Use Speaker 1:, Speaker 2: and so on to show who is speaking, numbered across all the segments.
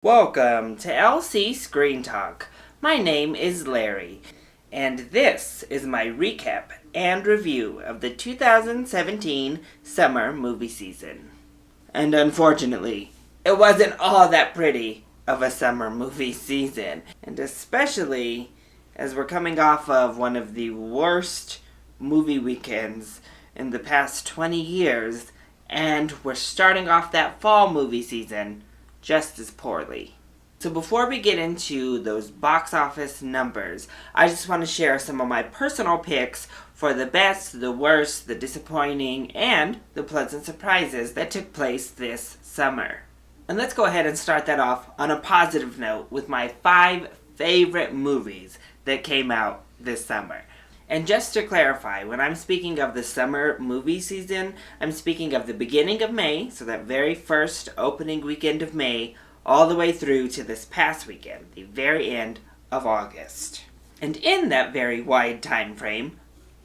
Speaker 1: Welcome to LC Screen Talk. My name is Larry, and this is my recap and review of the 2017 summer movie season. And unfortunately, it wasn't all that pretty of a summer movie season, and especially as we're coming off of one of the worst movie weekends in the past 20 years, and we're starting off that fall movie season just as poorly. So before we get into those box office numbers, I just want to share some of my personal picks for the best, the worst, the disappointing, and the pleasant surprises that took place this summer. And let's go ahead and start that off on a positive note with my 5 favorite movies that came out this summer. And just to clarify, when I'm speaking of the summer movie season, I'm speaking of the beginning of May, so that very first opening weekend of May, all the way through to this past weekend, the very end of August. And in that very wide time frame,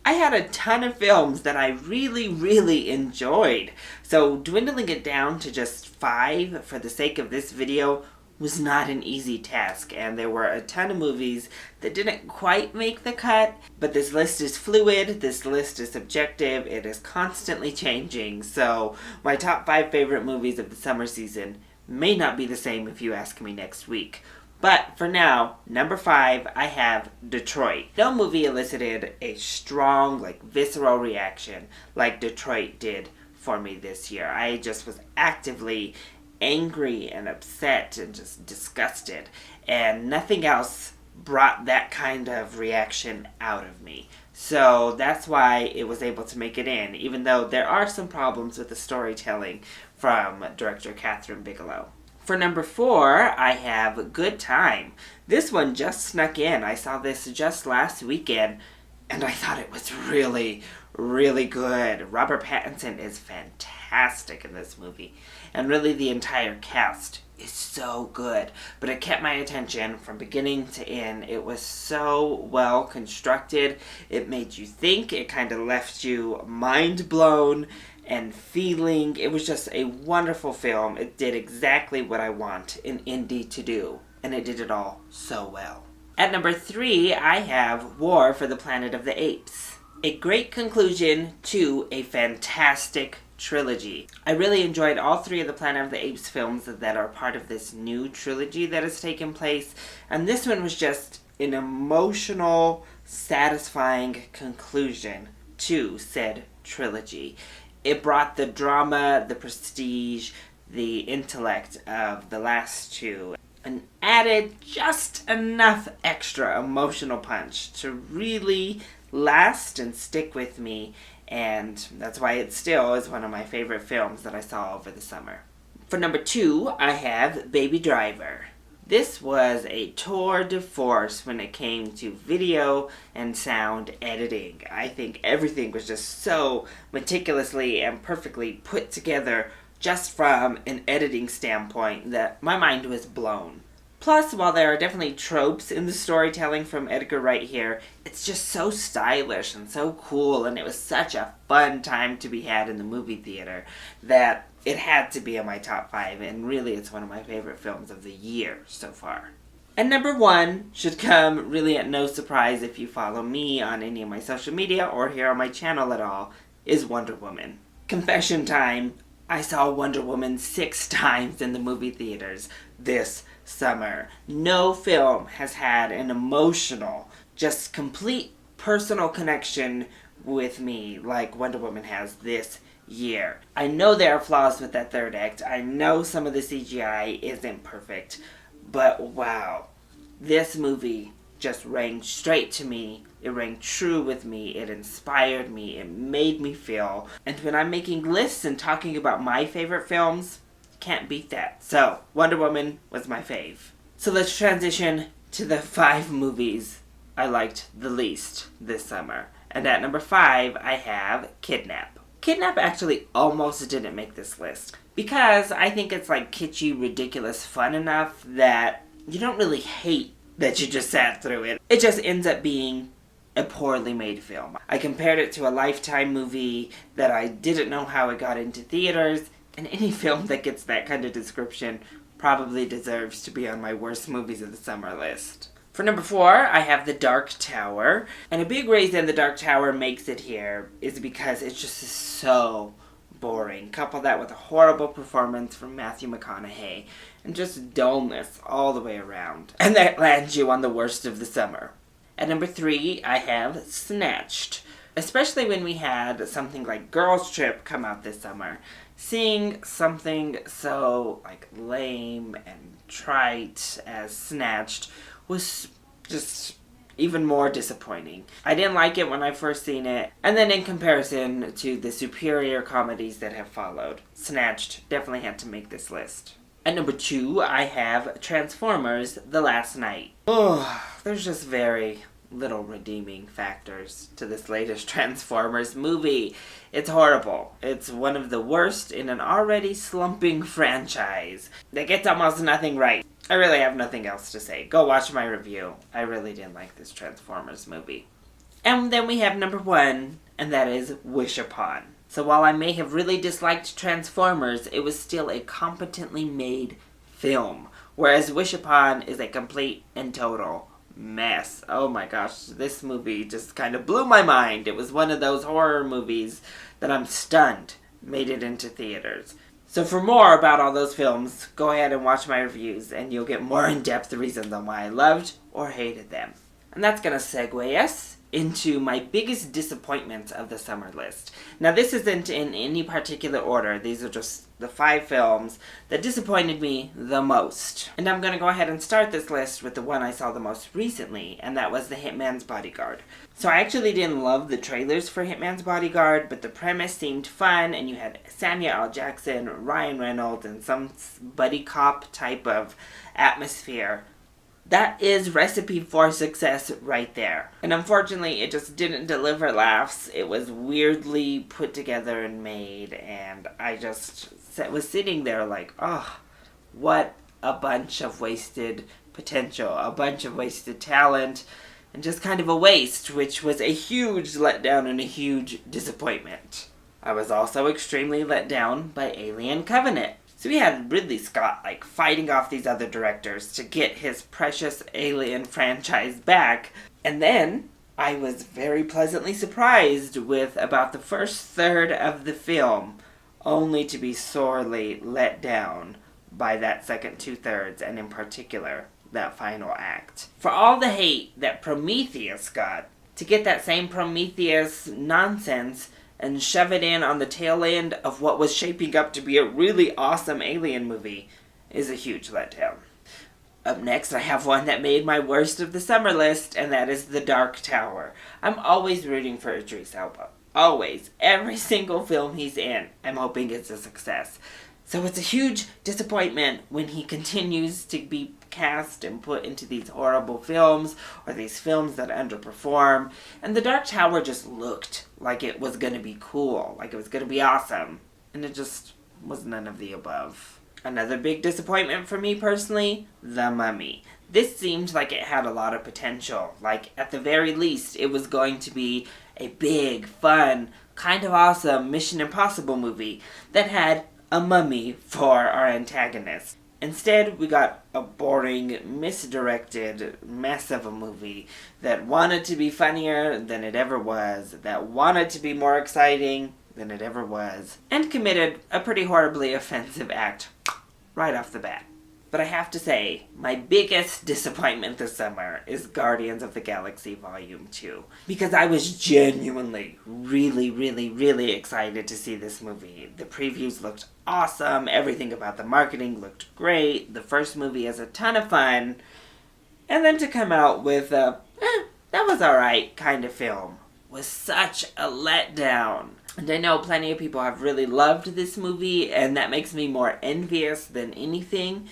Speaker 1: I had a ton of films that I really enjoyed. So dwindling it down to just 5 for the sake of this video was not an easy task, and there were a ton of movies that didn't quite make the cut, but this list is fluid, this list is subjective, it is constantly changing, so my top 5 favorite movies of the summer season may not be the same if you ask me next week. But for now, number 5, I have Detroit. No movie elicited a strong, visceral reaction like Detroit did for me this year. I just was actively angry and upset and just disgusted, and nothing else brought that kind of reaction out of me. So that's why it was able to make it in, even though there are some problems with the storytelling from director Kathryn Bigelow. For number 4, I have Good Time. This one just snuck in. I saw this just last weekend, and I thought it was really good. Robert Pattinson is fantastic in this movie, and really the entire cast is so good. But it kept my attention from beginning to end. It was so well constructed. It made you think. It kind of left you mind blown and feeling. It was just a wonderful film. It did exactly what I want an indie to do, and it did it all so well. At number 3, I have War for the Planet of the Apes. A great conclusion to a fantastic trilogy. I really enjoyed all 3 of the Planet of the Apes films that are part of this new trilogy that has taken place, and this one was just an emotional, satisfying conclusion to said trilogy. It brought the drama, the prestige, the intellect of the last 2, and added just enough extra emotional punch to really last and stick with me, and that's why it still is one of my favorite films that I saw over the summer. For number 2, I have Baby Driver. This was a tour de force when it came to video and sound editing. I think everything was just so meticulously and perfectly put together just from an editing standpoint that my mind was blown. Plus, while there are definitely tropes in the storytelling from Edgar Wright here, it's just so stylish and so cool, and it was such a fun time to be had in the movie theater that it had to be in my top 5, and really it's one of my favorite films of the year so far. And number 1 should come really at no surprise if you follow me on any of my social media or here on my channel at all, is Wonder Woman. Confession time, I saw Wonder Woman 6 times in the movie theaters this summer. No film has had an emotional, just complete personal connection with me like Wonder Woman has this year. I know there are flaws with that third act. I know some of the CGI isn't perfect, but wow, this movie just rang straight to me. It rang true with me. It inspired me. It made me feel. And when I'm making lists and talking about my favorite films, can't beat that. So, Wonder Woman was my fave. So let's transition to the 5 movies I liked the least this summer. And at number 5, I have Kidnap. Kidnap actually almost didn't make this list, because I think it's kitschy, ridiculous fun enough that you don't really hate that you just sat through it. It just ends up being a poorly made film. I compared it to a Lifetime movie that I didn't know how it got into theaters, and any film that gets that kind of description probably deserves to be on my worst movies of the summer list. For number 4, I have The Dark Tower. And a big reason The Dark Tower makes it here is because it's just so boring. Couple that with a horrible performance from Matthew McConaughey and just dullness all the way around. And that lands you on the worst of the summer. At number 3, I have Snatched. Especially when we had something like Girls Trip come out this summer. Seeing something so lame and trite as Snatched was just even more disappointing. I didn't like it when I first seen it, and then in comparison to the superior comedies that have followed, Snatched definitely had to make this list. At number 2, I have Transformers: The Last Knight. Oh, there's just very little redeeming factors to this latest Transformers movie. It's horrible. It's one of the worst in an already slumping franchise that gets almost nothing right. I really have nothing else to say. Go watch my review. I really didn't like this Transformers movie. And then we have number 1, and that is Wish Upon. So while I may have really disliked Transformers, it was still a competently made film. Whereas Wish Upon is a complete and total mess. Oh my gosh, this movie just kind of blew my mind. It was one of those horror movies that I'm stunned made it into theaters. So for more about all those films, go ahead and watch my reviews and you'll get more in-depth reasons on why I loved or hated them. And that's going to segue us into my biggest disappointments of the summer list. Now this isn't in any particular order. These are just the 5 films that disappointed me the most. And I'm going to go ahead and start this list with the one I saw the most recently, and that was The Hitman's Bodyguard. So I actually didn't love the trailers for Hitman's Bodyguard, but the premise seemed fun, and you had Samuel L. Jackson, Ryan Reynolds, and some buddy cop type of atmosphere. That is recipe for success right there. And unfortunately, it just didn't deliver laughs. It was weirdly put together and made, and I just was sitting there like, oh, what a bunch of wasted potential, a bunch of wasted talent, and just kind of a waste, which was a huge letdown and a huge disappointment. I was also extremely let down by Alien Covenant. So we had Ridley Scott fighting off these other directors to get his precious Alien franchise back. And then I was very pleasantly surprised with about the first third of the film, only to be sorely let down by that second 2/3, and in particular, that final act. For all the hate that Prometheus got, to get that same Prometheus nonsense and shove it in on the tail end of what was shaping up to be a really awesome Alien movie is a huge letdown. Up next, I have one that made my worst of the summer list, and that is The Dark Tower. I'm always rooting for Idris Elba. Always. Every single film he's in, I'm hoping it's a success. So it's a huge disappointment when he continues to be cast and put into these horrible films, or these films that underperform. And The Dark Tower just looked like it was going to be cool, like it was going to be awesome. And it just was none of the above. Another big disappointment for me personally, The Mummy. This seemed like it had a lot of potential. At the very least, it was going to be a big, fun, kind of awesome Mission Impossible movie that had a mummy for our antagonist. Instead, we got a boring, misdirected mess of a movie that wanted to be funnier than it ever was, that wanted to be more exciting than it ever was, and committed a pretty horribly offensive act right off the bat. But I have to say, my biggest disappointment this summer is Guardians of the Galaxy Volume 2. Because I was genuinely, really excited to see this movie. The previews looked awesome, everything about the marketing looked great, the first movie is a ton of fun, and then to come out with a, that was alright kind of film was such a letdown. And I know plenty of people have really loved this movie, and that makes me more envious than anything,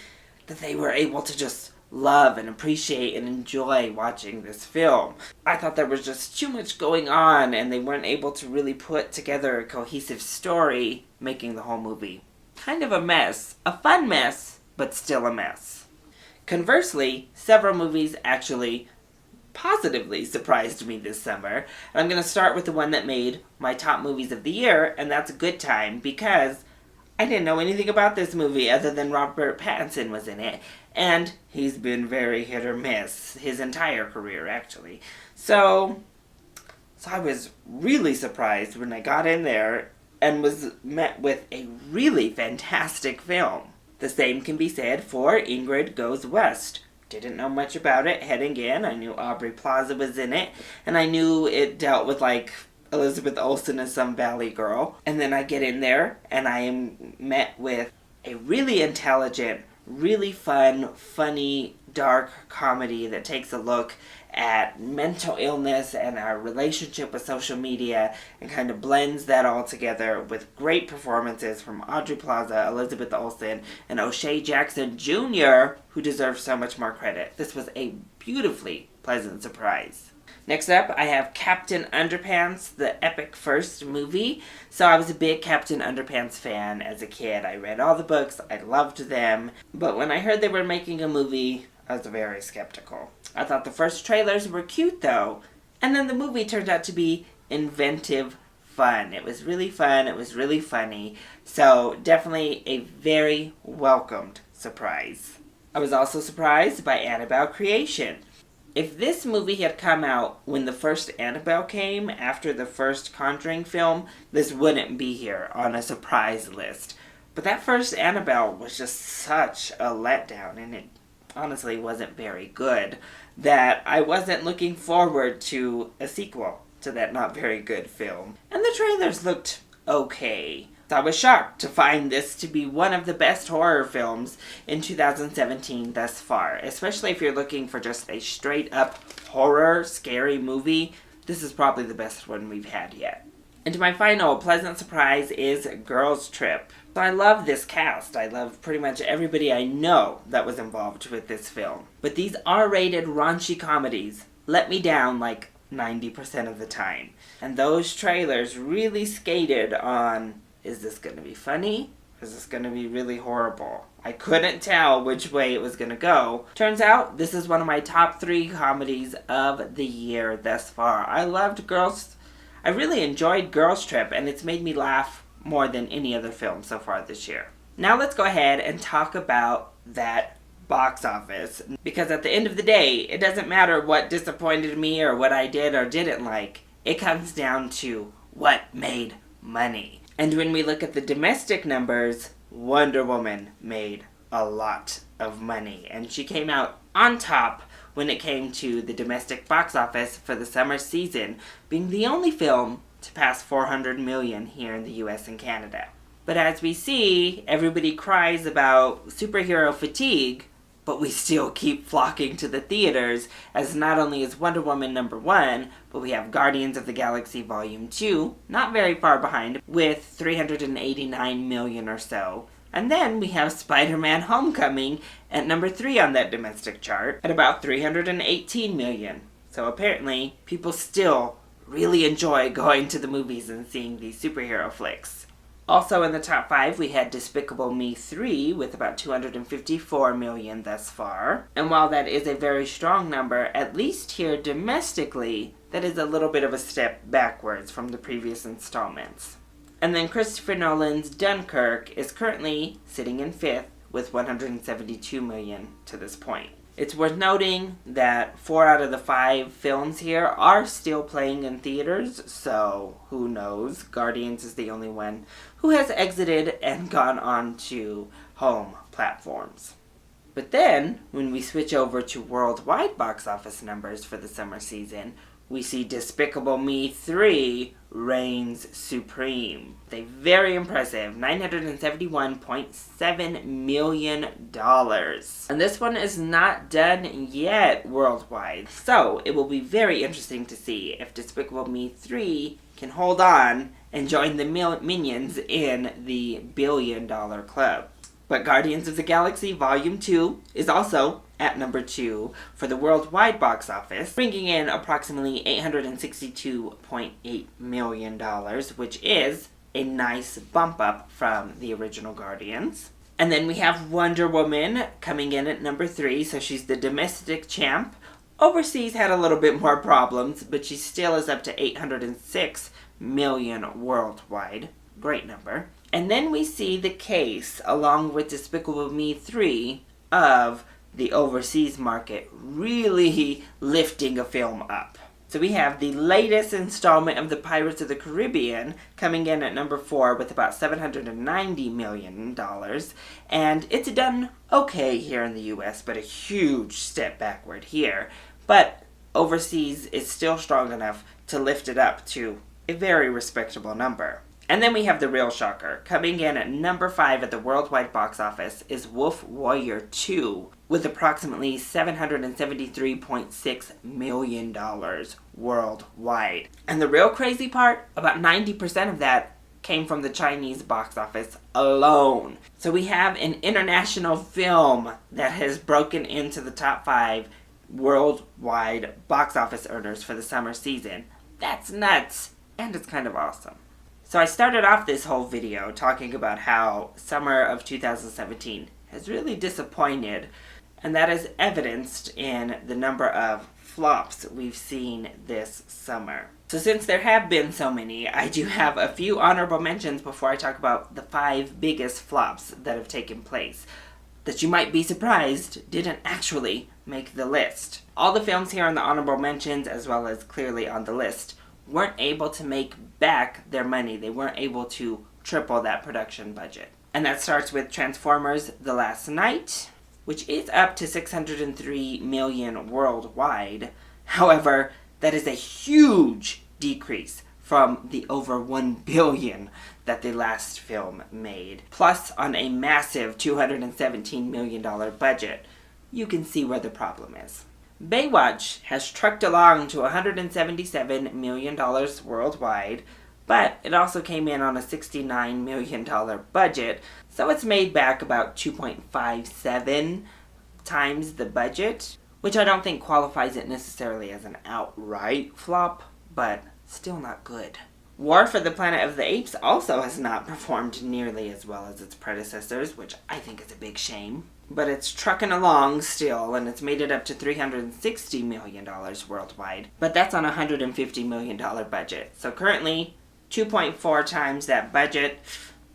Speaker 1: that they were able to just love and appreciate and enjoy watching this film. I thought there was just too much going on, and they weren't able to really put together a cohesive story, making the whole movie kind of a mess. A fun mess, but still a mess. Conversely, several movies actually positively surprised me this summer. And I'm going to start with the one that made my top movies of the year, and that's Good Time, because I didn't know anything about this movie other than Robert Pattinson was in it, and he's been very hit or miss his entire career, actually. So I was really surprised when I got in there and was met with a really fantastic film. The same can be said for Ingrid Goes West. Didn't know much about it heading in. I knew Aubrey Plaza was in it, and I knew it dealt with, like, Elizabeth Olsen as some valley girl. And then I get in there, and I am met with a really intelligent, really fun, funny, dark comedy that takes a look at mental illness and our relationship with social media and kind of blends that all together with great performances from Aubrey Plaza, Elizabeth Olsen, and O'Shea Jackson Jr., who deserves so much more credit. This was a beautifully pleasant surprise. Next up, I have Captain Underpants, the epic first movie. So I was a big Captain Underpants fan as a kid. I read all the books, I loved them, but when I heard they were making a movie, I was very skeptical. I thought the first trailers were cute though, and then the movie turned out to be inventive fun. It was really fun, it was really funny, so definitely a very welcomed surprise. I was also surprised by Annabelle Creation. If this movie had come out when the first Annabelle came, after the first Conjuring film, this wouldn't be here on a surprise list. But that first Annabelle was just such a letdown, and it honestly wasn't very good, that I wasn't looking forward to a sequel to that not very good film. And the trailers looked okay. I was shocked to find this to be one of the best horror films in 2017 thus far, especially if you're looking for just a straight up horror, scary movie. This is probably the best one we've had yet. And my final pleasant surprise is Girls Trip. So I love this cast. I love pretty much everybody I know that was involved with this film. But these R-rated raunchy comedies let me down like 90% of the time. And those trailers really skated on, is this going to be funny? Is this going to be really horrible? I couldn't tell which way it was going to go. Turns out, this is one of my top 3 comedies of the year thus far. I really enjoyed Girls Trip, and it's made me laugh more than any other film so far this year. Now let's go ahead and talk about that box office. Because at the end of the day, it doesn't matter what disappointed me or what I did or didn't like. It comes down to what made money. And when we look at the domestic numbers, Wonder Woman made a lot of money. And she came out on top when it came to the domestic box office for the summer season, being the only film to pass 400 million here in the US and Canada. But as we see, everybody cries about superhero fatigue, but we still keep flocking to the theaters, as not only is Wonder Woman #1, but we have Guardians of the Galaxy Volume 2, not very far behind, with 389 million or so. And then we have Spider-Man Homecoming at #3 on that domestic chart at about 318 million. So apparently, people still really enjoy going to the movies and seeing these superhero flicks. Also in the top 5, we had Despicable Me 3 with about 254 million thus far. And while that is a very strong number, at least here domestically, that is a little bit of a step backwards from the previous installments. And then Christopher Nolan's Dunkirk is currently sitting in 5th with 172 million to this point. It's worth noting that 4 out of the 5 films here are still playing in theaters, so who knows? Guardians is the only one who has exited and gone on to home platforms. But then, when we switch over to worldwide box office numbers for the summer season, we see Despicable Me 3 reigns supreme. They very impressive $971.7 million. And this one is not done yet worldwide. So it will be very interesting to see if Despicable Me 3 can hold on and join the Minions in the $1 billion club. But Guardians of the Galaxy Volume 2 is also at #2 for the worldwide box office, bringing in approximately $862.8 million, which is a nice bump up from the original Guardians. And then we have Wonder Woman coming in at #3, so she's the domestic champ. Overseas had a little bit more problems, but she still is up to $806 million worldwide. Great number. And then we see the case, along with Despicable Me 3, of the overseas market really lifting a film up. So we have the latest installment of the Pirates of the Caribbean coming in at number 4 with about $790 million. And it's done okay here in the US, but a huge step backward here. But overseas is still strong enough to lift it up to a very respectable number. And then we have the real shocker. Coming in at number 5 at the worldwide box office is Wolf Warrior 2 with approximately $773.6 million worldwide. And the real crazy part, about 90% of that came from the Chinese box office alone. So we have an international film that has broken into the top 5 worldwide box office earners for the summer season. That's nuts, and it's kind of awesome. So I started off this whole video talking about how summer of 2017 has really disappointed, and that is evidenced in the number of flops we've seen this summer. So since there have been so many, I do have a few honorable mentions before I talk about the 5 biggest flops that have taken place, that you might be surprised didn't actually make the list. All the films here on the honorable mentions, as well as clearly on the list, weren't able to make back their money. They weren't able to triple that production budget. And that starts with Transformers: The Last Knight, which is up to $603 million worldwide. However, that is a huge decrease from the over $1 billion that the last film made. Plus, on a massive $217 million budget, you can see where the problem is. Baywatch has trucked along to $177 million worldwide, but it also came in on a $69 million budget, so it's made back about 2.57 times the budget, which I don't think qualifies it necessarily as an outright flop, but still not good. War for the Planet of the Apes also has not performed nearly as well as its predecessors, which I think is a big shame. But it's trucking along still, and it's made it up to $360 million worldwide. But that's on a $150 million budget. So currently, 2.4 times that budget.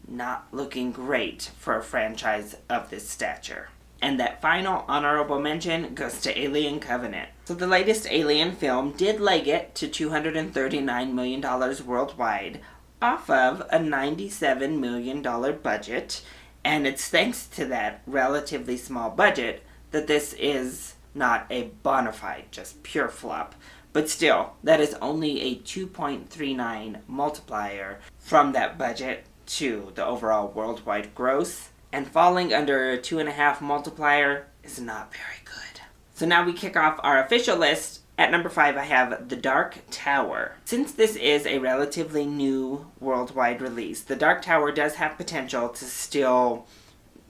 Speaker 1: Not looking great for a franchise of this stature. And that final honorable mention goes to Alien Covenant. So the latest Alien film did leg it to $239 million worldwide, off of a $97 million budget. And it's thanks to that relatively small budget that this is not a bona fide, just pure flop. But still, that is only a 2.39 multiplier from that budget to the overall worldwide gross. And falling under a 2.5 multiplier is not very good. So now we kick off our official list. At number 5, I have The Dark Tower. Since this is a relatively new worldwide release, The Dark Tower does have potential to still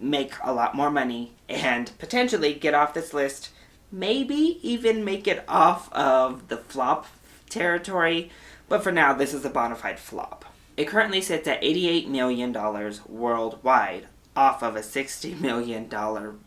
Speaker 1: make a lot more money and potentially get off this list, maybe even make it off of the flop territory, but for now this is a bona fide flop. It currently sits at $88 million worldwide, off of a $60 million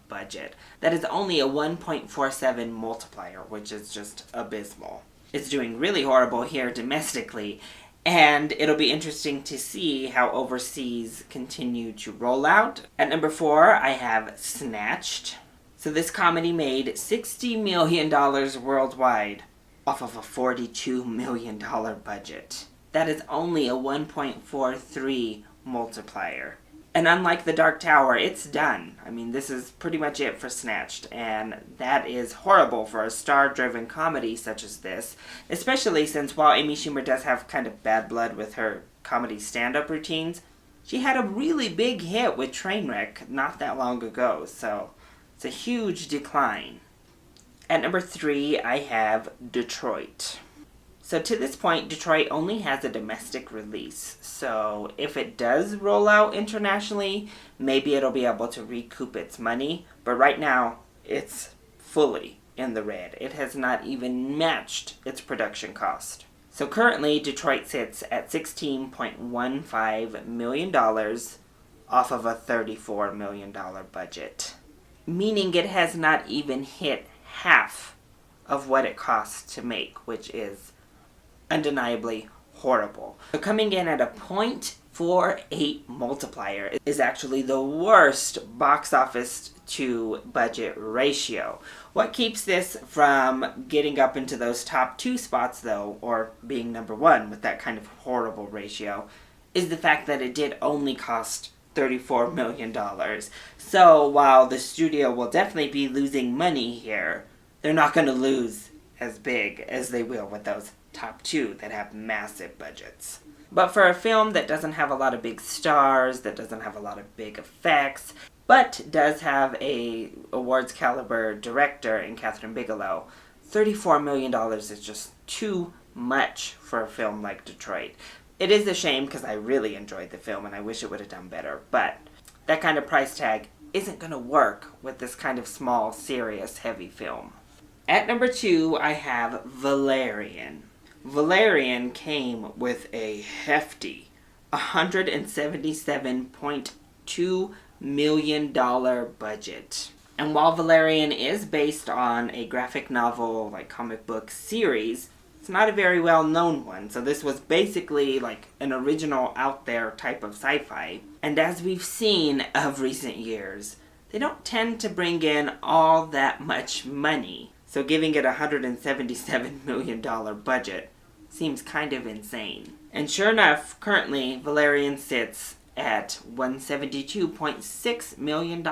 Speaker 1: budget. That is only a 1.47 multiplier, which is just abysmal. It's doing really horrible here domestically, and it'll be interesting to see how overseas continue to roll out. At number 4, I have Snatched. So this comedy made $60 million worldwide off of a $42 million budget. That is only a 1.43 multiplier. And unlike The Dark Tower, it's done. I mean, this is pretty much it for Snatched, and that is horrible for a star-driven comedy such as this, especially since while Amy Schumer does have kind of bad blood with her comedy stand-up routines, she had a really big hit with Trainwreck not that long ago, so it's a huge decline. At number 3, I have Detroit. So to this point, Detroit only has a domestic release. So if it does roll out internationally, maybe it'll be able to recoup its money. But right now, it's fully in the red. It has not even matched its production cost. So currently, Detroit sits at $16.15 million off of a $34 million budget. Meaning it has not even hit half of what it costs to make, which is undeniably horrible. So coming in at a 0.48 multiplier is actually the worst box office to budget ratio. What keeps this from getting up into those top 2 spots, though, or being number 1 with that kind of horrible ratio, is the fact that it did only cost $34 million. So while the studio will definitely be losing money here, they're not going to lose as big as they will with those top 2 that have massive budgets. But for a film that doesn't have a lot of big stars, that doesn't have a lot of big effects, but does have a awards caliber director in Kathryn Bigelow, $34 million is just too much for a film like Detroit. It is a shame because I really enjoyed the film and I wish it would have done better, but that kind of price tag isn't going to work with this kind of small, serious, heavy film. At number 2, I have Valerian. Valerian came with a hefty $177.2 million budget. And while Valerian is based on a graphic novel, like comic book series, it's not a very well-known one. So this was basically like an original out there type of sci-fi. And as we've seen of recent years, they don't tend to bring in all that much money. So giving it a $177 million budget seems kind of insane. And sure enough, currently, Valerian sits at $172.6 million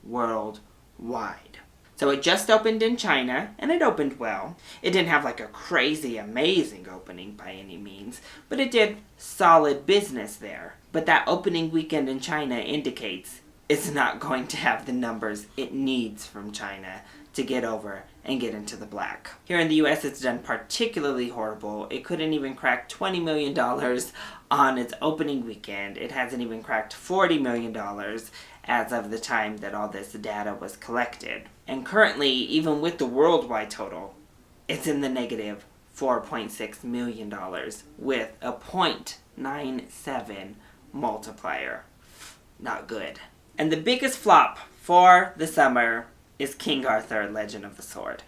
Speaker 1: worldwide. So it just opened in China, and it opened well. It didn't have like a crazy, amazing opening by any means, but it did solid business there. But that opening weekend in China indicates it's not going to have the numbers it needs from China to get over and get into the black. Here in the US, it's done particularly horrible. It couldn't even crack $20 million on its opening weekend. It hasn't even cracked $40 million as of the time that all this data was collected. And currently, even with the worldwide total, it's in the negative $4.6 million with a 0.97 multiplier. Not good. And the biggest flop for the summer is King Arthur, Legend of the Sword.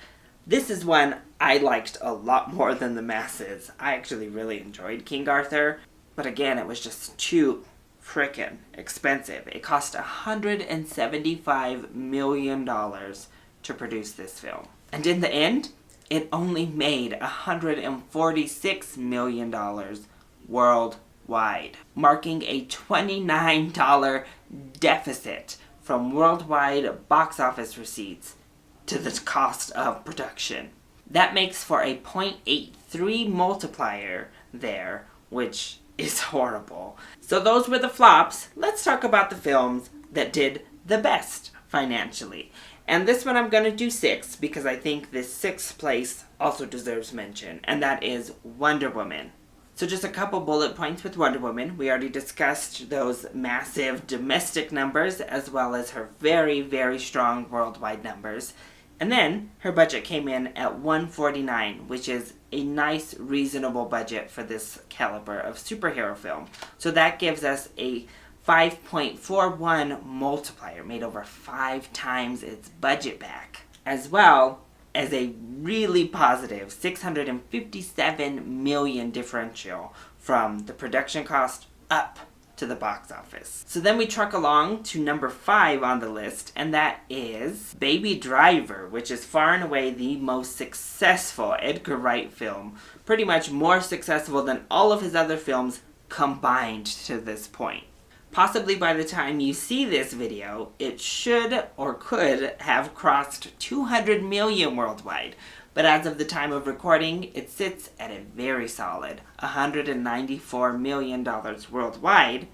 Speaker 1: This is one I liked a lot more than the masses. I actually really enjoyed King Arthur, but again, it was just too frickin' expensive. It cost $175 million to produce this film. And in the end, it only made $146 million worldwide, marking a $29 deficit from worldwide box office receipts to the cost of production. That makes for a 0.83 multiplier there, which is horrible. So those were the flops. Let's talk about the films that did the best financially. And this one I'm going to do 6 because I think this 6th place also deserves mention, and that is Wonder Woman. So just a couple bullet points with Wonder Woman. We already discussed those massive domestic numbers as well as her very, very strong worldwide numbers. And then her budget came in at $149, which is a nice, reasonable budget for this caliber of superhero film. So that gives us a 5.41 multiplier, made over 5 times its budget back, as well as a really positive $657 million differential from the production cost up to the box office. So then we truck along to number 5 on the list, and that is Baby Driver, which is far and away the most successful Edgar Wright film. Pretty much more successful than all of his other films combined to this point. Possibly by the time you see this video, it should or could have crossed 200 million worldwide. But as of the time of recording, it sits at a very solid $194 million worldwide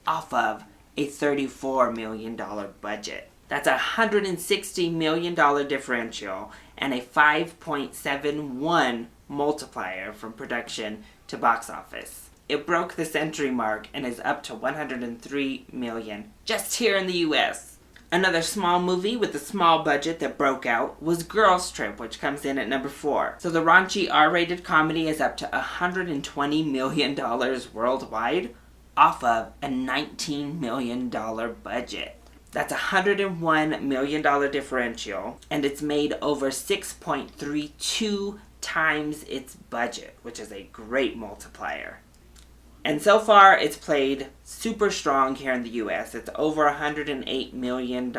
Speaker 1: off of a $34 million budget. That's a $160 million differential and a 5.71 multiplier from production to box office. It broke the century mark and is up to 103 million just here in the US. Another small movie with a small budget that broke out was Girls Trip, which comes in at number 4. So the raunchy R-rated comedy is up to $120 million worldwide off of a $19 million budget. That's a $101 million differential, and it's made over 6.32 times its budget, which is a great multiplier. And so far, it's played super strong here in the US. It's over $108 million.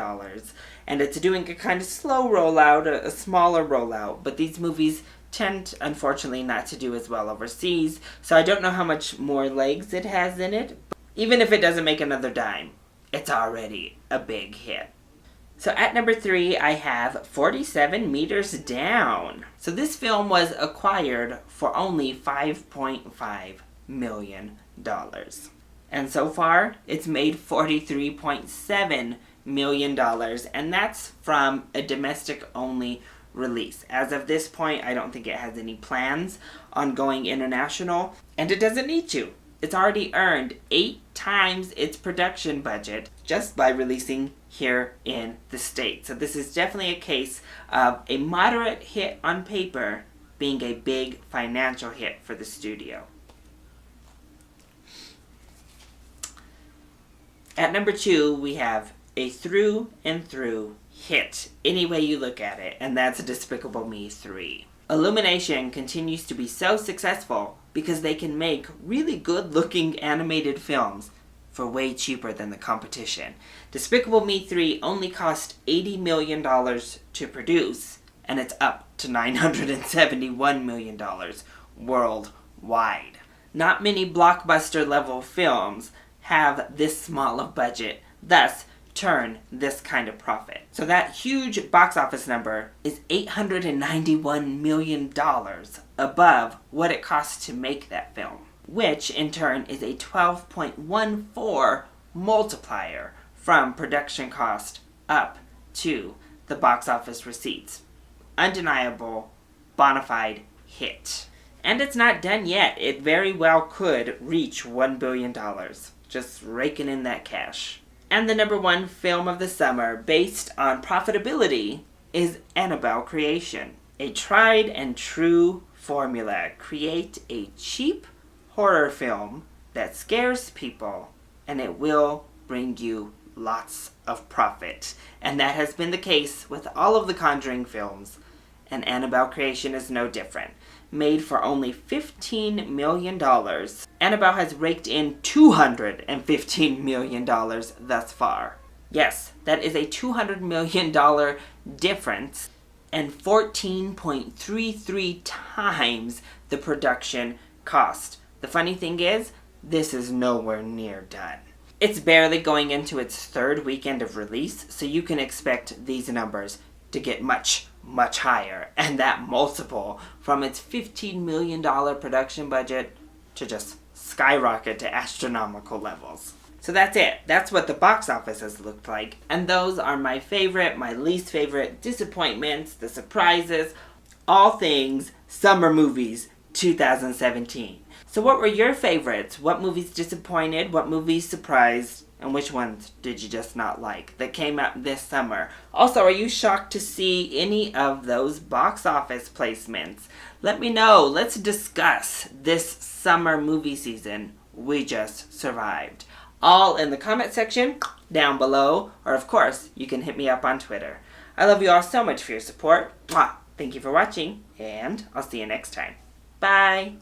Speaker 1: And it's doing a kind of slow rollout, a smaller rollout. But these movies tend, unfortunately, not to do as well overseas. So I don't know how much more legs it has in it. Even if it doesn't make another dime, it's already a big hit. So at number 3, I have 47 Meters Down. So this film was acquired for only $5.5 million. And so far, it's made $43.7 million. And that's from a domestic-only release. As of this point, I don't think it has any plans on going international. And it doesn't need to. It's already earned 8 times its production budget just by releasing here in the States. So this is definitely a case of a moderate hit on paper being a big financial hit for the studio. At number 2, we have a through and through hit, any way you look at it, and that's Despicable Me 3. Illumination continues to be so successful because they can make really good-looking animated films for way cheaper than the competition. Despicable Me 3 only cost $80 million to produce, and it's up to $971 million worldwide. Not many blockbuster-level films have this small of budget, thus turn this kind of profit. So that huge box office number is $891 million above what it costs to make that film, which in turn is a 12.14 multiplier from production cost up to the box office receipts. Undeniable, bona fide hit. And it's not done yet. It very well could reach $1 billion. Just raking in that cash. And the number 1 film of the summer, based on profitability, is Annabelle Creation. A tried and true formula. Create a cheap horror film that scares people, and it will bring you lots of profit. And that has been the case with all of the Conjuring films, and Annabelle Creation is no different. Made for only $15 million, Annabelle has raked in $215 million thus far. Yes, that is a $200 million difference and 14.33 times the production cost. The funny thing is, this is nowhere near done. It's barely going into its 3rd weekend of release, so you can expect these numbers to get much higher, and that multiple from its $15 million production budget to just skyrocket to astronomical levels. So that's it. That's what the box office has looked like. And those are my favorite, my least favorite, disappointments, the surprises, all things summer movies 2017. So what were your favorites? What movies disappointed? What movies surprised? And which ones did you just not like that came out this summer? Also, are you shocked to see any of those box office placements? Let me know. Let's discuss this summer movie season we just survived. All in the comment section down below. Or, of course, you can hit me up on Twitter. I love you all so much for your support. Mwah. Thank you for watching, and I'll see you next time. Bye.